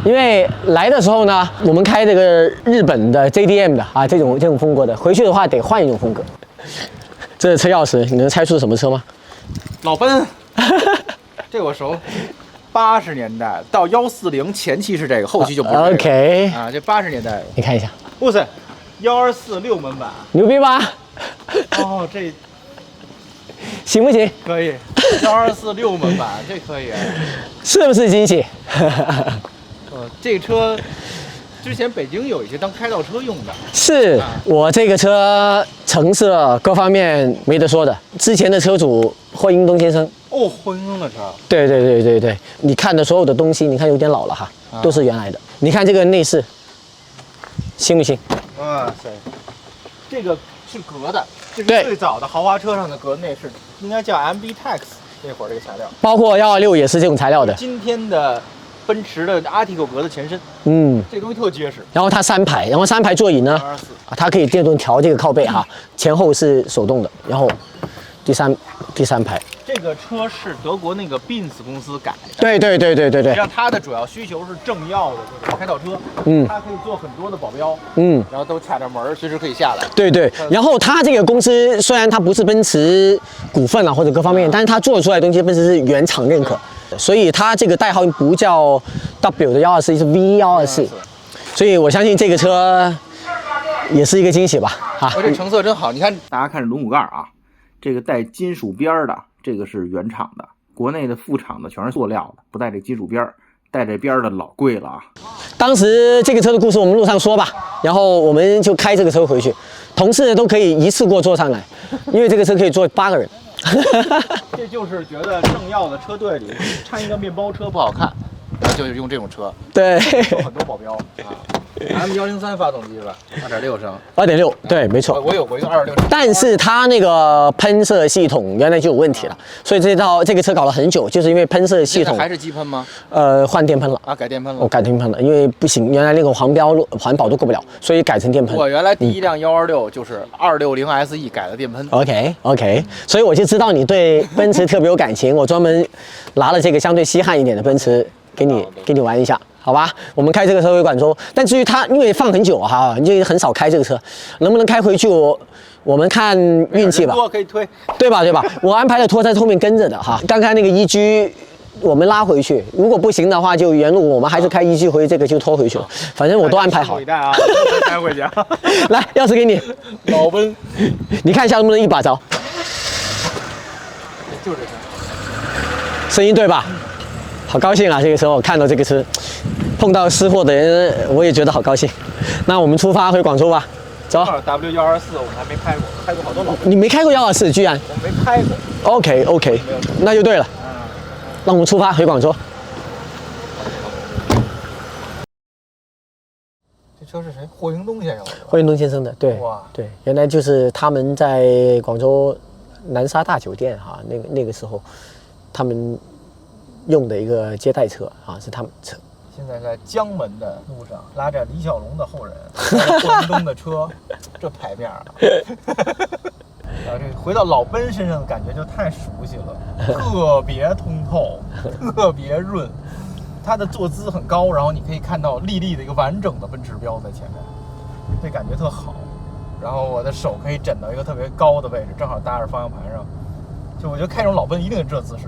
因为来的时候呢，我们开这个日本的 JDM 的啊，这种风格的，回去的话得换一种风格。这车钥匙，你能猜出是什么车吗？老奔，这我熟。80年代到140前期是这个，后期就不是、这个。OK 啊，这80年代，你看一下，哇塞，124 6门版，牛逼吧？哦，这行不行？可以，124 6门版，这可以。是不是惊喜？这个车之前北京有一些当开道车用的。是我这个车成色各方面没得说的。之前的车主霍英东先生。哦，霍英东的车。对，你看的所有的东西，你看有点老了哈，都是原来的。你看这个内饰，新不新？哇塞，这个是革的，这是对最早的豪华车上的革内饰，应该叫 MB-Tex 那会儿这个材料。包括126也是这种材料的。今天的奔驰的 Artigo 革的前身。这东西特结实。然后它3排，然后3排座椅呢，它可以电动调这个靠背哈，前后是手动的。然后第三排。这个车是德国那个 Benz 公司改的。对。实际上它的主要需求是政要的这种开道车，它可以做很多的保镖，然后都卡着门，随时可以下来。对。然后它这个公司虽然它不是奔驰股份啊或者各方面，但是它做出来的东西奔驰是原厂认可，所以它这个代号不叫 W 的124，是 V124，所以我相信这个车也是一个惊喜吧。啊，这成色真好，你看，大家看这轮毂盖啊，这个带金属边的。这个是原厂的，国内的副厂的全是塑料的，不带这金属边儿，带这边的老贵了啊。当时这个车的故事我们路上说吧，然后我们就开这个车回去，同事都可以一次过坐上来，因为这个车可以坐8个人。这就是觉得政要的车队里掺一个面包车不好看，就是用这种车。对，有很多保镖啊。M103 发动机是吧？2.6升。2.6，对，没错。我有过一个2.6升，但是它那个喷射系统原来就有问题了，所以这个车搞了很久，就是因为喷射系统还是机喷吗？换电喷了啊，改电喷了。我改电喷了，因为不行，原来那个黄标环保都过不了，所以改成电喷。我原来第一辆126就是260 SE 改的电喷。OK， 所以我就知道你对奔驰特别有感情，我专门拿了这个相对稀罕一点的奔驰给你玩一下。好吧，我们开这个车回广州，但至于它，因为放很久哈，就很少开这个车，能不能开回去我们看运气吧。多可以推，对吧？我安排了拖在后面跟着的哈。刚开那个EG，我们拉回去，如果不行的话，就原路我们还是开EG回这个就拖回去了。反正我都安排好。拭目以待啊，开回去。来，钥匙给你。老奔，你看一下能不能一把着。就这车，声音对吧？好高兴啊！这个时候我看到这个车，碰到识货的人，我也觉得好高兴。那我们出发回广州吧，走。W124我还没开过，开过好多老。你没开过124，居然？我没开过。OK， 那就对了。那我们出发回广州。这车是谁？霍英东先生。霍英东先生的，对。哇，对，原来就是他们在广州南沙大酒店哈，那个时候他们用的一个接待车啊，是他们车。现在在江门的路上，拉着李小龙的后人，霍英东的车，这牌面啊！这回到老奔身上的感觉就太熟悉了，特别通透，特别润。它的坐姿很高，然后你可以看到立的一个完整的奔驰标在前面，这感觉特好。然后我的手可以枕到一个特别高的位置，正好搭着方向盘上。就我觉得开这种老奔一定是这姿势。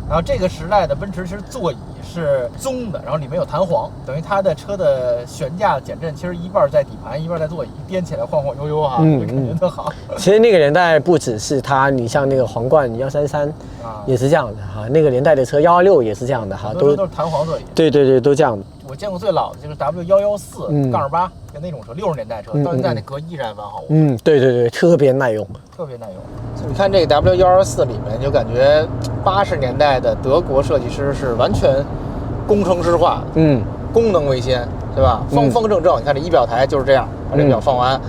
然后这个时代的奔驰其实座椅是棕的，然后里面有弹簧，等于它的车的悬架减震其实一半在底盘，一半在座椅，颠起来晃晃悠悠哈，感觉特好。其实那个年代不只是它，你像那个皇冠133也是这样的哈，那个年代的车126也是这样的哈，都是弹簧座椅。对，都这样的。我见过最老的就是 W114-8，就那种车，60年代车，到现在那壳依然完好无损。对，特别耐用，特别耐用。你看这个 W124里面，就感觉80年代的德国设计师是完全工程师化，功能为先，对吧？方方正正。你看这仪表台就是这样，把这表放完，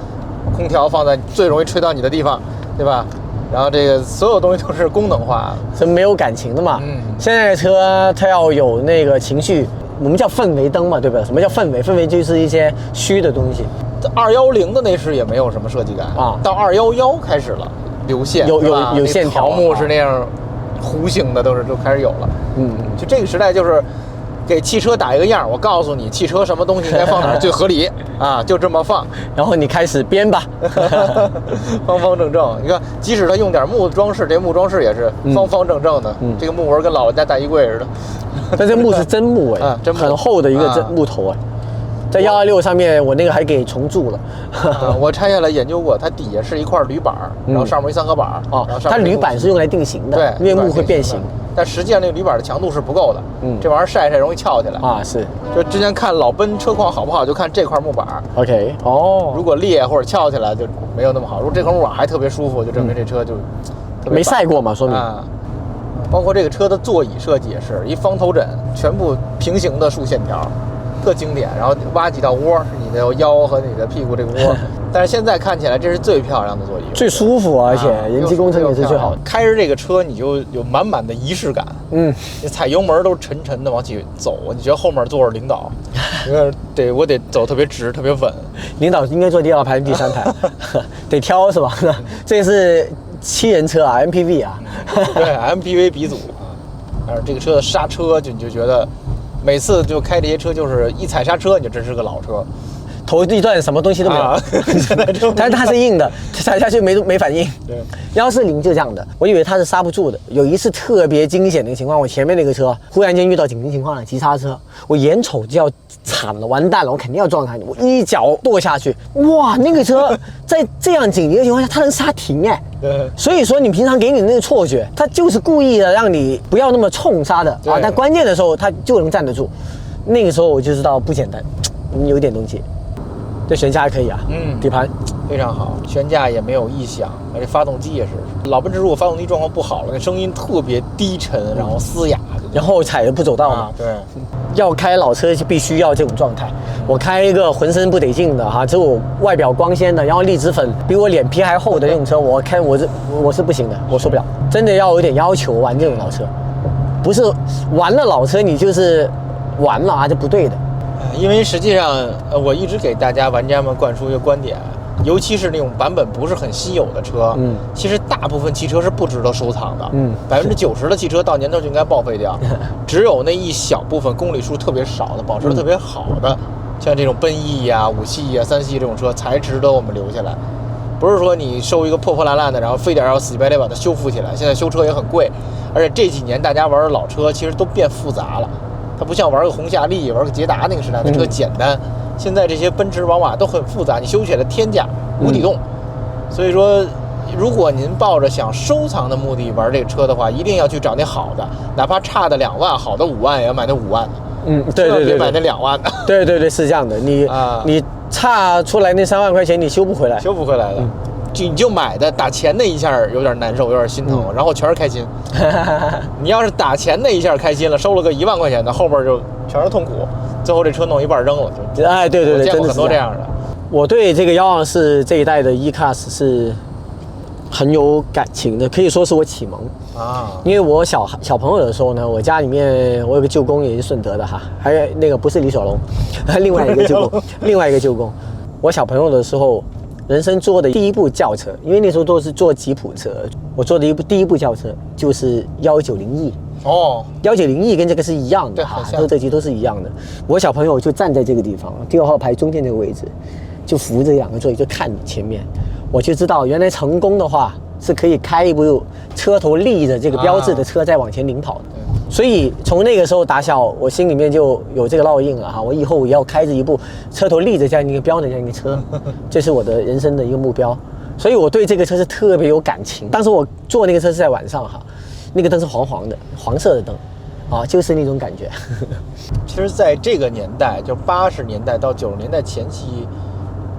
空调放在最容易吹到你的地方，对吧？然后这个所有东西都是功能化，是没有感情的嘛。现在的车它要有那个情绪，我们叫氛围灯嘛，对吧？什么叫氛围？氛围就是一些虚的东西。210的内饰也没有什么设计感啊，到211开始了，流线有线条，桃木是那样弧形的，都开始有了。就这个时代就是给汽车打一个样，我告诉你汽车什么东西应该放哪儿最合理啊，就这么放，然后你开始编吧，方方正正。你看，即使他用点木装饰，这木装饰也是方方正正的，这个木纹跟姥姥家大衣柜似的。但这木是真木哎，真木很厚的一个真木头哎。在126上面，我那个还给重铸了。我拆下来研究过，它底下是一块铝板，然后上面一3合板。哦，它铝板是用来定型的，对，因为木会变形。但实际上那个铝板的强度是不够的，这玩意儿晒容易翘起来啊。是，就之前看老奔车况好不好，就看这块木板。OK， 哦，如果裂或者翘起来就没有那么好。如果这块木板还特别舒服，就证明这车就没晒过嘛，说明。包括这个车的座椅设计也是一方头枕，全部平行的竖线条。特经典，然后挖几道窝，是你的腰和你的屁股这个窝。但是现在看起来，这是最漂亮的座椅，最舒服，而且人机工程也是最好的。开着这个车，你就有满满的仪式感。你踩油门都沉沉的往起走，你觉得后面坐着领导，我得走特别直，特别稳。领导应该坐第2排、第3排，得挑是吧？这是7人车啊 ，MPV 啊。对 ，MPV 鼻祖。但是这个车的刹车，你就觉得。每次就开这些车，就是一踩刹车，你就真是个老车。头一段什么东西都没有，但是它是硬的，踩下去没反应。对，140就这样的，我以为它是刹不住的。有一次特别惊险的一个情况，我前面那个车忽然间遇到紧急情况了，急刹车，我眼瞅就要惨了，完蛋了，我肯定要撞它，我一脚跺下去，哇，那个车在这样紧急的情况下，它能刹停哎。对，所以说你平常给你那个错觉，它就是故意的让你不要那么冲刹的啊，但关键的时候它就能站得住。那个时候我就知道不简单，有点东西。这悬架还可以啊，底盘非常好，悬架也没有异响，而且发动机也是。老奔驰如果发动机状况不好了，那声音特别低沉，然后嘶哑，然后踩的不走道嘛。对，要开老车就必须要这种状态。我开一个浑身不得劲的哈，只有外表光鲜的，然后粒子粉比我脸皮还厚的那种车，我是不行的，我受不了。真的要有点要求玩这种老车，不是玩了老车你就是玩了啊，这不对的。因为实际上，我一直给大家玩家们灌输一个观点，尤其是那种版本不是很稀有的车，其实大部分汽车是不值得收藏的，90%的汽车到年头就应该报废掉，只有那一小部分公里数特别少的、保持的特别好的，像这种奔逸呀、5系呀、3系这种车才值得我们留下来。不是说你收一个破破烂烂的，然后非得要死乞白赖把它修复起来。现在修车也很贵，而且这几年大家玩的老车其实都变复杂了。它不像玩个红夏利、玩个捷达那个时代的车简单，现在这些奔驰、宝马都很复杂，你修起来天价无底洞。所以说，如果您抱着想收藏的目的玩这个车的话，一定要去找那好的，哪怕差的2万，好的5万也要买那5万的。对，别买那2万的。对，是这样的，你差出来那3万块钱你修不回来的。你就买的打钱那一下有点难受，有点心疼，然后全是开心。你要是打钱那一下开心了，收了个1万块钱的，后边就全是痛苦，最后这车弄一半扔了就。哎，对，我见过很多这样的。我对这个124这一代的 E-Class 是很有感情的，可以说是我启蒙啊。因为我小朋友的时候呢，我家里面我有个舅公也是顺德的哈，还有那个不是李小龙，另外一个舅公，我小朋友的时候。人生坐的第一部轿车，因为那时候都是坐吉普车，我坐的第一部轿车就是190E。190E 跟这个是一样的哈，都是一样的。我小朋友就站在这个地方，第2号排中间这个位置，就扶着2个座椅就看前面，我就知道原来成功的话是可以开一部车头立着这个标志的车再往前领跑的。所以从那个时候打小，我心里面就有这个烙印了哈，我以后也要开着一部车头立着这样一个标的这样一个车，这是我的人生的一个目标。所以我对这个车是特别有感情。当时我坐那个车是在晚上哈，那个灯是黄色的灯，啊，就是那种感觉。其实，在这个年代，就80年代到90年代前期，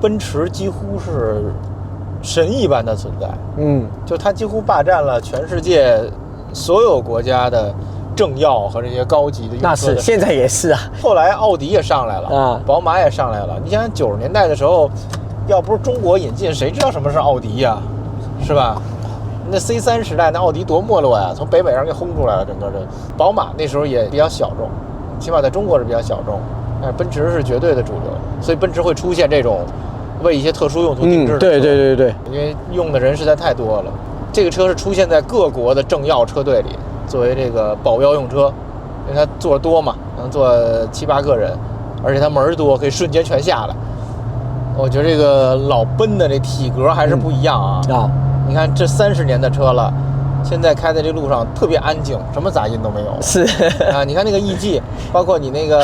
奔驰几乎是神一般的存在。就它几乎霸占了全世界所有国家的政要和这些高级的用车的。那是，现在也是啊。后来奥迪也上来了啊，宝马也上来了。你想想90年代的时候，要不是中国引进，谁知道什么是奥迪呀？是吧？那 C3 时代，那奥迪多没落呀，从北美上给轰出来了。整个这宝马那时候也比较小众，起码在中国是比较小众。但是奔驰是绝对的主流，所以奔驰会出现这种为一些特殊用途定制的车。对，因为用的人实在太多了。这个车是出现在各国的政要车队里，作为这个保镖用车，因为它座多嘛，能坐7、8个人，而且它门多，可以瞬间全下来。我觉得这个老奔的这体格还是不一样啊。你看这30年的车了，现在开在这路上特别安静，什么杂音都没有。是啊，你看那个 EG， 包括你那个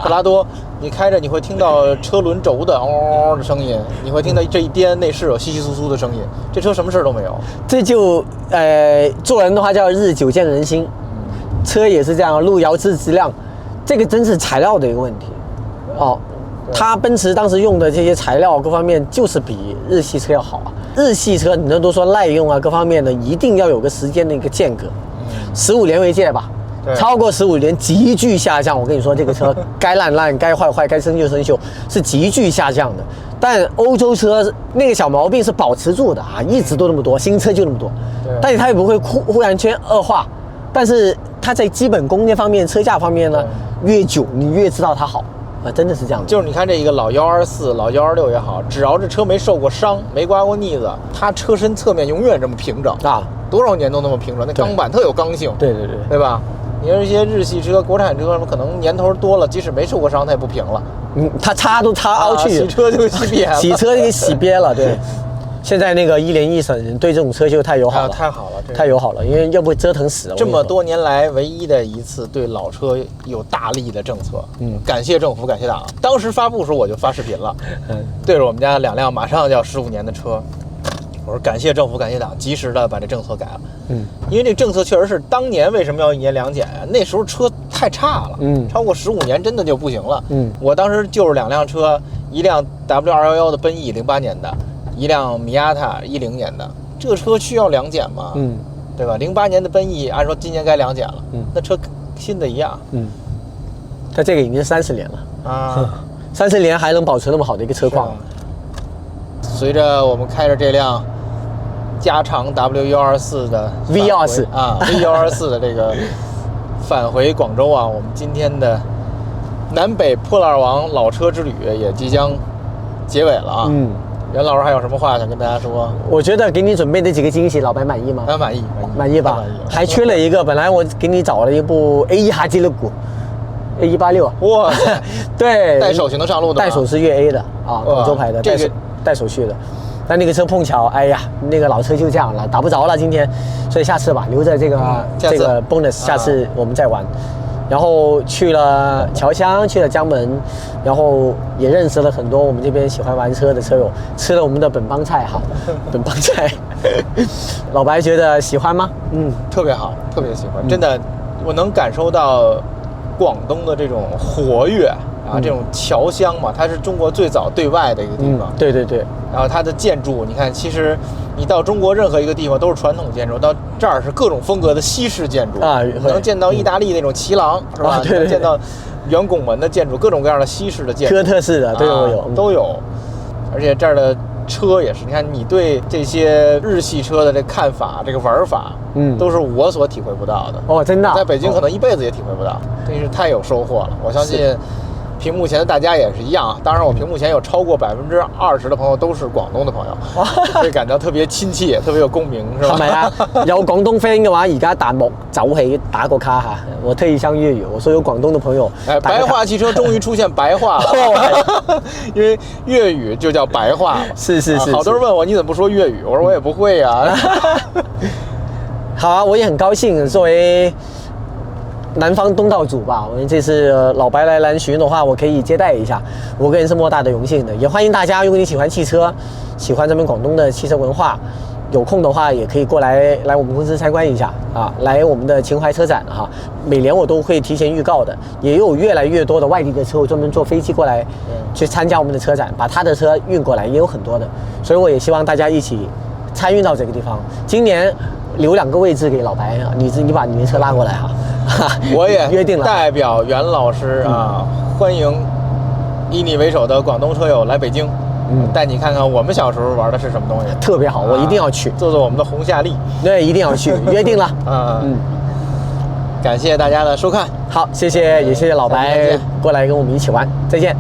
普拉多，你开着你会听到车轮轴的嗷的声音，你会听到这一颠内饰有稀稀疏疏的声音。这车什么事都没有。这就做人的话叫日久见人心，车也是这样，路遥知质量，这个真是材料的一个问题。哦，它奔驰当时用的这些材料各方面就是比日系车要好啊。日系车你都说耐用啊，各方面的一定要有个时间的一个间隔，15年为界吧。超过15年急剧下降。我跟你说，这个车该烂烂，该坏坏，该生锈生锈，是急剧下降的。但欧洲车那个小毛病是保持住的啊，一直都那么多，新车就那么多，但是它也不会忽然间恶化。但是它在基本功能方面、车架方面呢，越久你越知道它好。真的是这样的，就是你看这一个老124、老126也好，只要这车没受过伤、没刮过腻子，它车身侧面永远这么平整啊，多少年都那么平整，那钢板特有刚性，对吧？你说一些日系车、国产车，可能年头多了，即使没受过伤，它也不平了。它擦都擦凹去，洗车就洗瘪了，洗车给洗瘪了，对。现在那个1联1省对这种车就太友好了，太好了，太友好了，因为要不折腾死了。这么多年来唯一的一次对老车有大力的政策，感谢政府，感谢党。当时发布的时候我就发视频了，对着我们家2辆马上要15年的车，我说感谢政府，感谢党，及时的把这政策改了。因为这政策确实是当年为什么要1年2检啊？那时候车太差了，超过15年真的就不行了。我当时就是2辆车，一辆 W211的奔逸08年的。一辆米亚塔10年的，这个车需要2检吗？对吧？08年的奔逸，按说今年该2检了。那车新的一样。它这个已经30年了啊，30年还能保持那么好的一个车况。随着我们开着这辆加长 W124的 V124啊 V124的这个返回广州啊，我们今天的南北破烂王老车之旅也即将结尾了啊。袁老师还有什么话想跟大家说？我觉得给你准备的几个惊喜，老白满意吗？满意吧？还缺了一个，本来我给你找了一部 A1 哈基勒谷 A186，哇，对，带手型的上路的，带手是粤 A 的啊，广州牌的，这个带手续的。但那个车碰巧，哎呀，那个老车就这样了，打不着了今天，所以下次吧，留着这个bonus，下次我们再玩。然后去了侨乡，去了江门，然后也认识了很多我们这边喜欢玩车的车友，吃了我们的本帮菜哈，本帮菜。老白觉得喜欢吗？特别好，特别喜欢，真的，我能感受到广东的这种活跃啊，这种侨乡嘛，它是中国最早对外的一个地方。对。然后它的建筑，你看，其实你到中国任何一个地方都是传统建筑，到这儿是各种风格的西式建筑啊，能见到意大利那种骑廊，是吧？能见到圆拱门的建筑，各种各样的西式的建筑，哥特式的都有。而且这儿的车也是，你看你对这些日系车的这看法、这个玩法，都是我所体会不到的。哦，真的，在北京可能一辈子也体会不到，真是太有收获了。我相信。屏幕前的大家也是一样啊，当然我屏幕前有超过20%的朋友都是廣東的朋友，會感到特別親切，特別有共鳴，是吧？係咪啊？有廣東 friend 嘅話，而家彈幕走起打個卡嚇，我特意向粵語，我說有廣東的朋友。白話汽車終於出現白話了，因為粵語就叫白話嘛。是，好多人問我你怎麼不說粵語，我說我也不會啊。好啊，我也很高興，作為南方東道主吧，我们这次老白来南巡的话，我可以接待一下，我个人是莫大的荣幸的。也欢迎大家，如果你喜欢汽车，喜欢咱们广东的汽车文化，有空的话也可以过来我们公司参观一下啊，来我们的秦淮车展哈。每年我都会提前预告的，也有越来越多的外地的车友专门坐飞机过来去参加我们的车展，把他的车运过来，也有很多的。所以我也希望大家一起参与到这个地方。今年留2个位置给老白啊，你把你的车拉过来哈。我也约定了，代表袁老师啊，欢迎以你为首的广东车友来北京，带你看看我们小时候玩的是什么东西，特别好，我一定要去，做我们的红夏利，对，一定要去，约定了。感谢大家的收看，好，谢谢，也谢谢老白过来跟我们一起玩，再见。